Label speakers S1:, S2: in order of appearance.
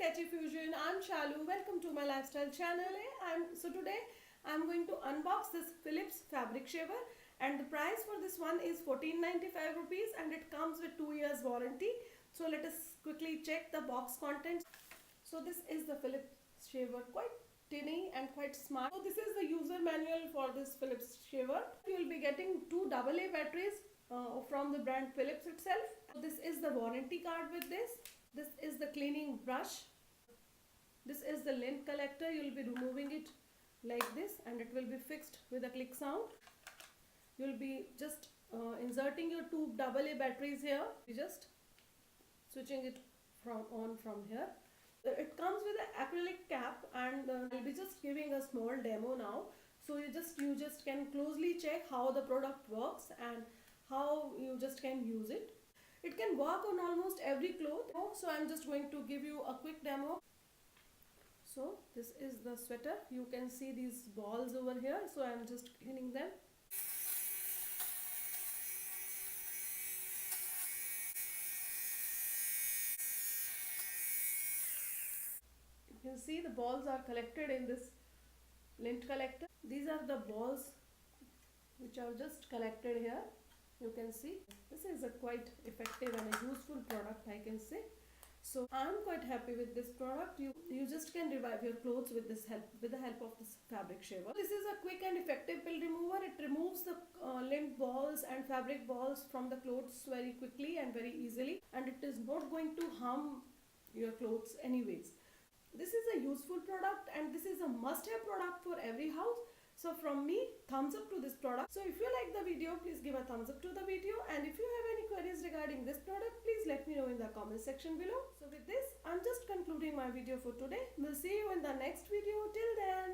S1: Sketchy Fusion. I'm Shalu. Welcome to my lifestyle channel. Today I'm going to unbox this Philips fabric shaver, and the price for this one is 1495 rupees and it comes with 2 years warranty. So let us quickly check the box contents. So this is the Philips shaver, quite tiny and quite smart. So this is the user manual for this Philips shaver. You will be getting two AA batteries from the brand Philips itself. This is the warranty card with this. This is the cleaning brush. This is the lint collector. You will be removing it like this and it will be fixed with a click sound. You will be just inserting your two AA batteries here. You just switching it from here. It comes with an acrylic cap, and we'll be just giving a small demo now. So you just can closely check how the product works and how you just can use it. It can work on almost every cloth. So I'm just going to give you a quick demo. So this is the sweater. You can see these balls over here. So I'm just cleaning them. You can see the balls are collected in this lint collector. These are the balls which are just collected here. You can see this is a quite effective and a useful product, I can say. So I'm quite happy with this product. You just can revive your clothes with the help of this fabric shaver. This is a quick and effective pill remover. It removes the lint balls and fabric balls from the clothes very quickly and very easily, and it is not going to harm your clothes anyways. This is a useful product and this is a must-have product for every house. So from me, thumbs up to this product. So if you like the video, please give a thumbs up to the video, and if you have any queries regarding this product, please let me know in the comment section below. So with this, I'm just concluding my video for today. We'll see you in the next video. Till then,